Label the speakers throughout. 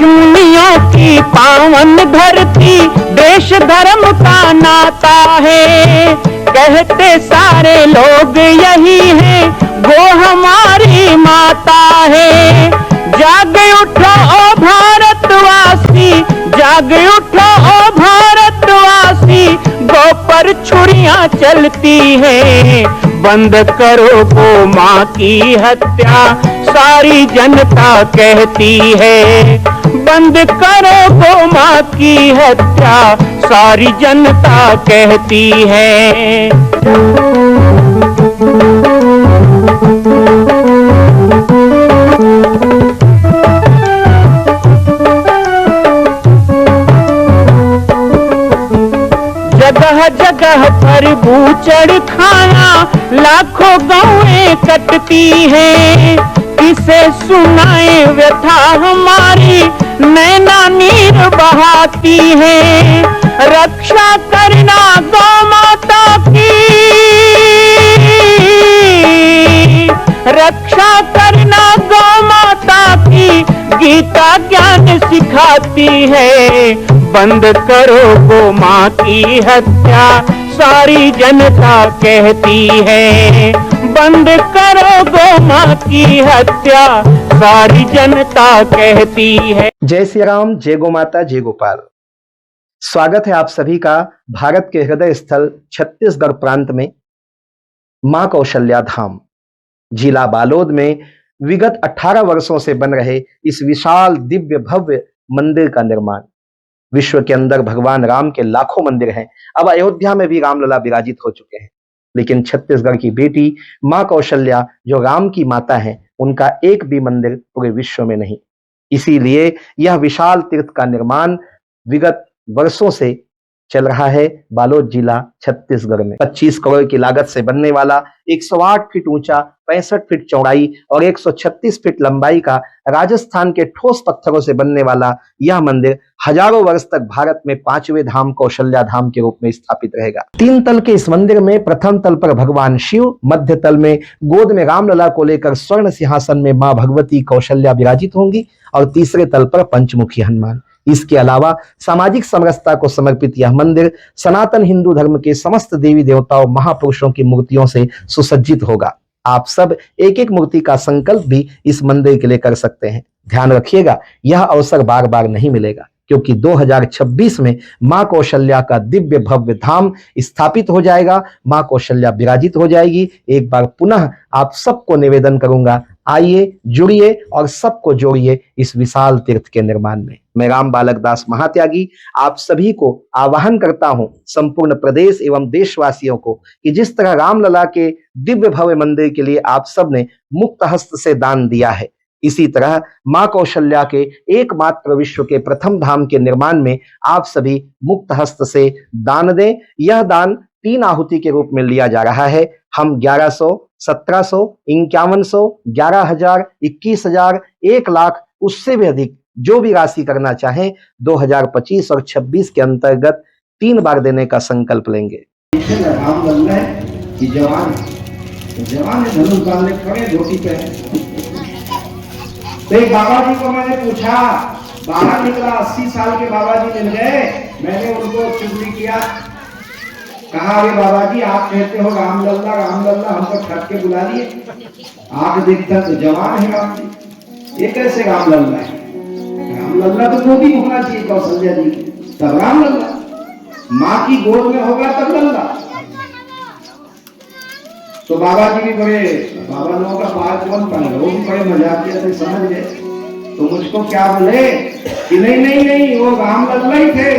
Speaker 1: ऋषिमुनियों की पावन धरती, देश धर्म का नाता है। कहते सारे लोग यही है, वो हमारी माता है। जाग उठो ओ भारतवासी, जाग उठो ओ भारतवासी, गौ पर छुरियां चलती है। बंद करो गौ माँ की हत्या, सारी जनता कहती है। बंद करो गौ माँ की हत्या, सारी जनता कहती है। जगह जगह पर बूचड़ खाना, लाखों गौएं कटती हैं। किसे सुनाए व्यथा हमारी, नैना नीर बहाती है। रक्षा करना गौ माता की, रक्षा करना गौ माता की, गीता ज्ञान सिखाती है। बंद करो गौ माँ की हत्या, सारी जनता कहती है। बंद करो गौ माँ की हत्या, सारी जनता कहती है।
Speaker 2: जय श्री राम, जय गौ माता, जय गोपाल। स्वागत है आप सभी का भारत के हृदय स्थल छत्तीसगढ़ प्रांत में मां कौशल्या धाम जिला बालोद में विगत 18 वर्षों से बन रहे इस विशाल दिव्य भव्य मंदिर का निर्माण। विश्व के अंदर भगवान राम के लाखों मंदिर हैं। अब अयोध्या में भी रामलला विराजित हो चुके हैं, लेकिन छत्तीसगढ़ की बेटी मां कौशल्या जो राम की माता है, उनका एक भी मंदिर पूरे विश्व में नहीं। इसीलिए यह विशाल तीर्थ का निर्माण विगत वर्षों से चल रहा है बालोद जिला छत्तीसगढ़ में। 25 करोड़ की लागत से बनने वाला 108 फीट ऊंचा, 65 फीट चौड़ाई और 136 फीट लंबाई का राजस्थान के ठोस पत्थरों से बनने वाला यह मंदिर हजारों वर्ष तक भारत में 5वें धाम कौशल्या धाम के रूप में स्थापित रहेगा। 3 तल के इस मंदिर में प्रथम तल पर भगवान शिव, मध्य तल में गोद में रामलला को लेकर स्वर्ण सिंहासन में मां भगवती कौशल्या विराजित होंगी और तीसरे तल पर पंचमुखी हनुमान। इसके अलावा सामाजिक समरसता को समर्पित यह मंदिर सनातन हिंदू धर्म के समस्त देवी देवताओं महापुरुषों की मूर्तियों से सुसज्जित होगा। आप सब एक एक मूर्ति का संकल्प भी इस मंदिर के लिए कर सकते हैं। ध्यान रखिएगा, यह अवसर बार बार नहीं मिलेगा, क्योंकि 2026 में मां कौशल्या का दिव्य भव्य धाम स्थापित हो जाएगा। मां कौशल्या विराजित हो जाएगी। एक बार पुनः आप सबको निवेदन करूंगा, आइए, जुड़िए और सबको जोड़िए इस विशाल तीर्थ के निर्माण में। मैं राम बालक दास महात्यागी आप सभी को आह्वान करता हूं, संपूर्ण प्रदेश एवं देशवासियों को, कि जिस तरह रामलला के दिव्य भव्य मंदिर के लिए आप सब ने मुक्त हस्त से दान दिया है, इसी तरह मां कौशल्या के एकमात्र विश्व के प्रथम धाम के निर्माण में आप सभी मुक्त हस्त से दान दें। यह दान 3 आहुति के रूप में लिया जा रहा है। हम 1100, 1700, 5100, 11,000, 21,000, 1 लाख, उससे भी अधिक जो भी राशि करना चाहें 2025 और 26 के अंतर्गत 3 बार देने का संकल्प लेंगे।
Speaker 3: जवान धनुष डालने खड़े धोती पे। तो एक बाबा जी को मैंने पूछा, बाहर निकला, 80 साल के बाबा जी मिल गए। मैंने उनको चुगली किया, कहा अरे बाबा जी आप कहते हो रामलला रामलला, हमको ठग के बुला लिए। आंख देखता तो जवान है राम जी, ये कैसे रामलला है? रामलला तो गोदी में होना चाहिए कौशल्या जी की, तब रामलला। माँ की गोद में होगा तब लल्ला। तो बाबा जी भी बड़े, बाबा लोगों का बात कौन पाएगा, वो भी बड़े मजाकिया से समझ गए। तो मुझको क्या बोले कि नहीं नहीं नहीं, वो रामलला ही थे,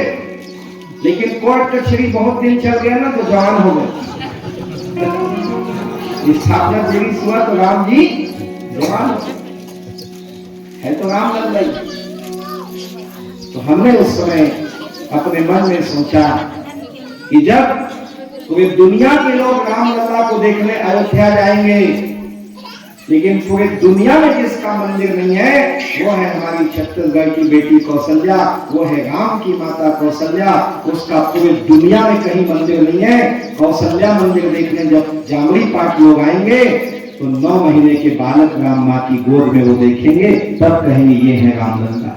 Speaker 3: लेकिन कोर्ट कचहरी बहुत दिन चल गया ना तो जवान हो गए। स्थापना दिवस हुआ तो राम जी जवान है, तो रामलला ही। तो हमने उस समय अपने मन में सोचा कि जब पूरी दुनिया के लोग रामलला को देखने अयोध्या जाएंगे, लेकिन पूरी दुनिया में जिसका मंदिर नहीं है वो है हमारी छत्तीसगढ़ की बेटी कौशल्या, वो है राम की माता कौशल्या। उसका पूरी दुनिया में कहीं मंदिर नहीं है। कौशल्या मंदिर देखने जब जामड़ी पाठ लोग आएंगे तो 9 महीने के बालक राम माँ की गोद में वो देखेंगे, तब कहेंगे ये है रामलला।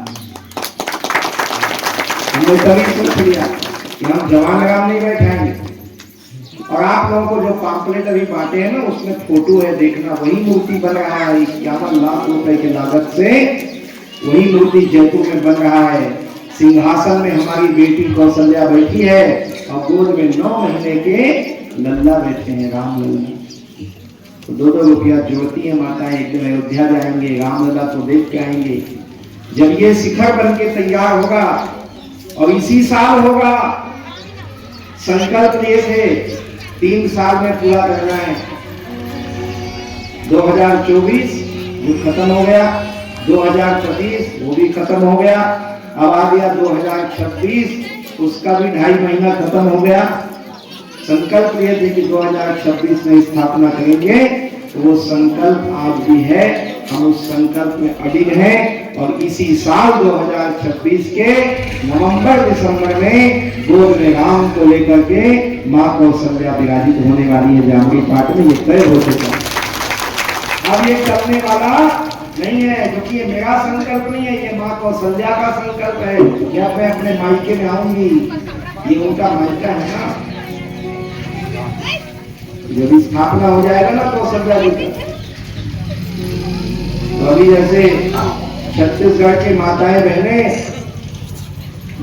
Speaker 3: हमने तभी सोच लिया कि हम जवान राम नहीं बैठाएंगे। और आप लोगों को जो पाम्पलेट अभी बांटे हैं ना, उसमें फोटो है, देखना, वही मूर्ति बन रहा है 51 लाख रुपए की लागत से। वही मूर्ति जयपुर में बन रहा है। सिंहासन में हमारी बेटी कौशल्या बैठी है और गोद में 9 महीने के लल्ला बैठे हैं, राम लल्ला। तो 2-2 रुपया जोड़ती है माताएं, एक दिन अयोध्या जाएंगे, राम लल्ला को देख के आएंगे। जब ये शिखर बन के तैयार होगा, और इसी साल होगा, संकल्प लिए थे 3 साल में पूरा करना है। 2024 वो खत्म हो गया, 2025 वो भी खत्म हो गया, अब आ गया 2026, उसका भी 2.5 महीना खत्म हो गया। संकल्प लिए थे कि 2026 में स्थापना करेंगे, तो वो संकल्प आज भी है। हम उस संकल्प में अडिग हैं और इसी साल 2026 के नवंबर-दिसंबर में गोद में राम को लेकर के माँ कौशल्या विराजित होने वाली है जामगी पाट में। ये तय हो चुका है। अब ये करने वाला नहीं है, क्योंकि ये मेरा संकल्प नहीं है, ये माँ कौशल्या का संकल्प है कि अब मैं अपने मायके में आऊंगी। ये उनका मायका है ना। जब स्थापना हो जाएगा ना कौशल्या जी का, तो अभी जैसे छत्तीसगढ़ के माताएं बहने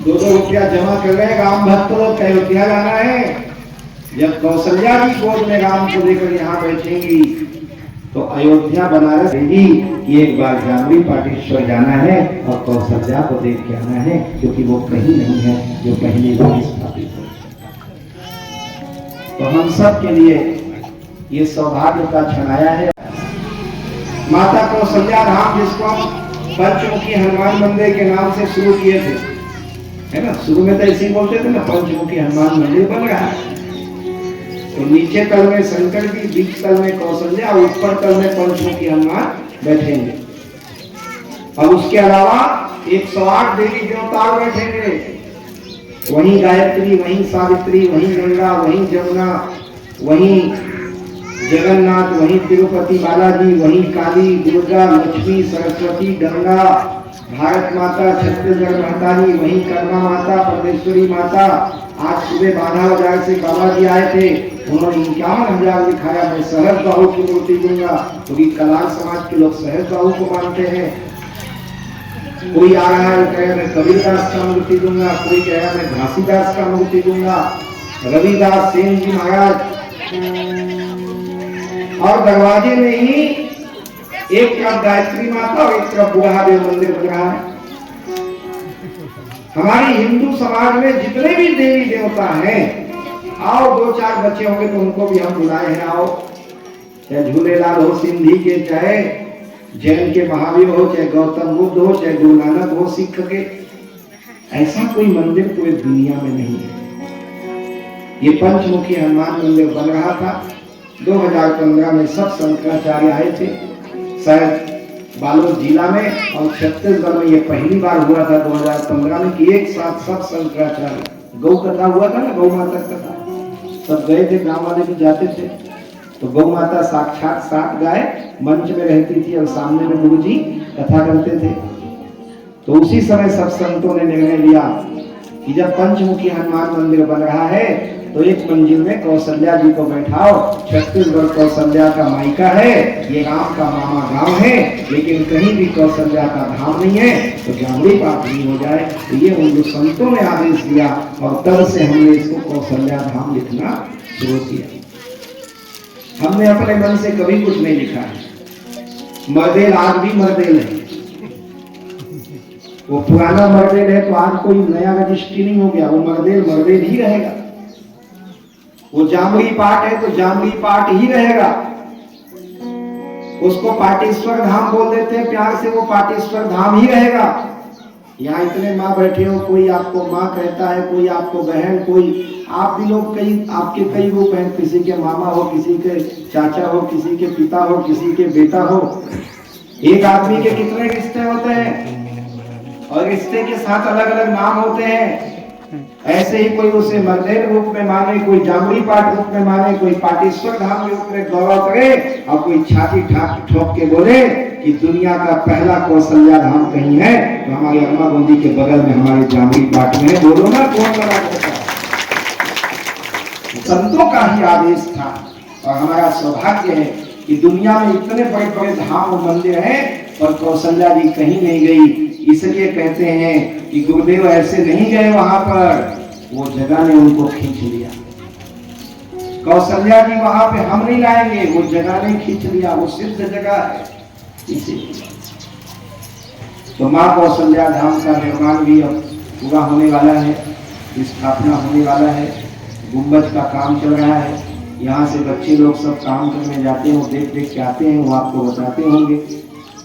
Speaker 3: 2-2 रुपया जमा कर रहे हैं, राम भक्त लोग अयोध्या जाना है। जब कौशल्या जी गोद में राम को लेकर यहाँ बैठेंगी, तो अयोध्या बनारस रहेगी कि एक बार जामगी पाटेश्वर जाना है और कौशल्या को देख के आना है, क्योंकि वो कहीं नहीं है जो पहले वो स्थापित है। तो हम सब के लिए ये सौभाग्य का क्षण आया है। माता कौशल्या धाम, जिसको हम पंचमुखी हनुमान मंदिर के नाम से शुरू किए थे, है ना, शुरू में तो ऐसे ही बोलते थे ना, पंचमुखी हनुमान मंदिर बन रहा है। तो नीचे तल में शंकर जी, बीच तल में कौशल्या, ऊपर तल में पंचमुखी हनुमान बैठेंगे। और उसके अलावा 108 देवी देवता बैठेंगे। वहीं गायत्री, वहीं सावित्री, वहीं गंगा, वहीं जमुना, वहीं जगन्नाथ, वहीं तिरुपति बालाजी, वहीं काली, दुर्गा, लक्ष्मी, सरस्वती, गंगा, भारत माता, छत्तीसगढ़ माता जी, वहीं कर्मा माता, परमेश्वरी माता। आज सुबह 12 बाजार से बाबा जी आए थे, उन्होंने 51,000 दिखाया। मैं सहज बाहु की मूर्ति दूंगा, क्योंकि कलार समाज के लोग सहज बाहु को मानते हैं। कोई आ रहा है कह मैं कबीरदास का मूर्ति दूंगा, कोई कह रहा मैं घासीदास का मूर्ति दूंगा, रविदास सेन जी महाराज। और दरवाजे में ही एक तरफ गायत्री माता और एक तरफ बुढ़ादेव मंदिर बन रहा है। हमारी हिंदू समाज में जितने भी देवी देवता हैं, आओ 2-4 बच्चे होंगे तो उनको भी हम बुलाए हैं, आओ। चाहे झूलेलाल हो सिंधी के, चाहे जैन के महावीर हो, चाहे गौतम बुद्ध हो, चाहे गुरु नानक हो सिख के, ऐसा कोई मंदिर पूरी दुनिया में नहीं है। ये पंचमुखी हनुमान मंदिर बन रहा था 2015 में। सब शंकराचार्य आए थे, शायद बालोद जिला में और छत्तीसगढ़ में ये पहली बार हुआ था 2015 में कि एक साथ सब शंकराचार्य। गौ कथा हुआ था ना, गौ माता कथा, सब गए थे, गांव वाले भी जाते थे। तो गौ माता साक्षात 7 गाय मंच में रहती थी और सामने में गुरु जी कथा करते थे। तो उसी समय सब संतों ने निर्णय लिया कि जब पंचमुखी हनुमान मंदिर बन रहा है तो एक मंजिल में कौशल्या जी को बैठाओ। छत्तीसगढ़ कौशल्या का मायका है, ये राम का मामा गांव है, लेकिन कहीं भी कौशल्या का धाम नहीं है, तो जामगी पाठ नहीं हो जाए। तो ये उन संतों ने आदेश दिया और तब से हमने इसको कौशल्या धाम लिखना शुरू किया। हमने अपने मन से कभी कुछ नहीं लिखा है। मर्देल आज भी मर्देल है, वो पुराना मर्देल है, तो आज कोई नया रजिस्ट्री नहीं हो गया, वो मर्देल मर्देल ही रहेगा। वो जामगी पाठ है तो जामगी पाठ ही रहेगा। उसको पाटेश्वर धाम बोल देते हैं प्यार से, वो पाटेश्वर धाम ही रहेगा। यहाँ इतने माँ बैठे हो, कोई आपको माँ कहता है, कोई आपको बहन, कोई आप भी लोग, कई आपके कई रूप हैं, किसी के मामा हो, किसी के चाचा हो, किसी के पिता हो, किसी के बेटा हो। एक आदमी के कितने रिश्ते होते हैं और रिश्ते के साथ अलग अलग नाम होते हैं। ऐसे ही कोई उसे मंदिर रूप में माने, कोई जामुड़ी पाठ रूप में माने, कोई पाटेश्वर धाम के रूप में गौरव करे, और कोई छाती ठोक के बोले कि दुनिया का पहला कौशल्या धाम कहीं है तो हमारे अम्मा गोंदी के बगल में हमारे जामुड़ी पाठ में है। बोलो ना, कौन लगा देता? संतों का ही आदेश था, और हमारा सौभाग्य है कि दुनिया में इतने बड़े बड़े धाम और मंदिर हैं और कौशल्या जी कहीं नहीं गई। इसलिए कहते हैं कि गुरुदेव ऐसे नहीं गए वहां पर, वो जगह ने उनको खींच लिया। कौशल्या जी वहां पे हम नहीं लाएंगे, वो जगह ने खींच लिया, वो सिद्ध जगह है। इसीलिए तो माँ कौशल्या धाम का निर्माण भी अब पूरा होने वाला है, स्थापना होने वाला है, गुंबज का काम चल रहा है। यहाँ से बच्चे लोग सब काम करने जाते हैं, देख देख के आते हैं, वो आपको बताते होंगे।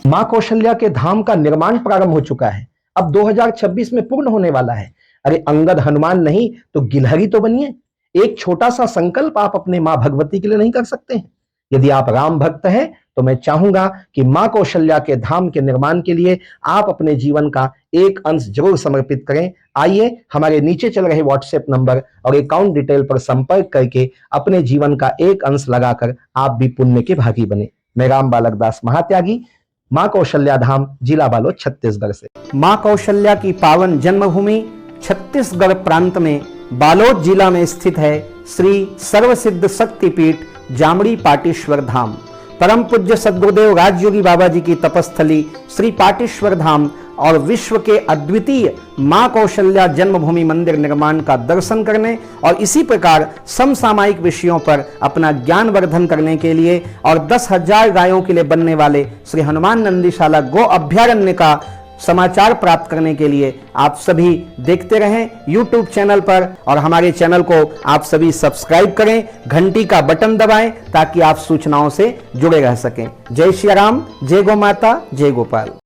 Speaker 2: मां कौशल्या के धाम का निर्माण प्रारंभ हो चुका है, अब 2026 में पूर्ण होने वाला है। अरे अंगद हनुमान नहीं तो गिलहरी तो बनिए। एक छोटा सा संकल्प आप अपने मां भगवती के लिए नहीं कर सकते हैं? यदि आप राम भक्त हैं तो मैं चाहूंगा कि मां कौशल्या के धाम के निर्माण के लिए आप अपने जीवन का एक अंश जरूर समर्पित करें। आइए हमारे नीचे चल रहे व्हाट्सएप नंबर और अकाउंट डिटेल पर संपर्क करके अपने जीवन का एक अंश लगाकर आप भी पुण्य के भागी बने। मैं राम बालक दास महात्यागी, मां कौशल्या धाम, जिला बालोद, छत्तीसगढ़ से। मां कौशल्या की पावन जन्मभूमि छत्तीसगढ़ प्रांत में बालोद जिला में स्थित है श्री सर्वसिद्ध शक्तिपीठ जामड़ी पाटेश्वर धाम। परम पूज्य सद्गुरुदेव राजयोगी बाबा जी की तपस्थली श्री पाटेश्वर धाम और विश्व के अद्वितीय मां कौशल्या जन्मभूमि मंदिर निर्माण का दर्शन करने और इसी प्रकार समसामयिक विषयों पर अपना ज्ञान वर्धन करने के लिए और 10,000 गायों के लिए बनने वाले श्री हनुमान नंदीशाला गो अभ्यारण्य का समाचार प्राप्त करने के लिए आप सभी देखते रहें YouTube चैनल पर, और हमारे चैनल को आप सभी सब्सक्राइब करें, घंटी का बटन दबाएं ताकि आप सूचनाओं से जुड़े रह सकें। जय श्री राम, जय गौ माता, जय गोपाल।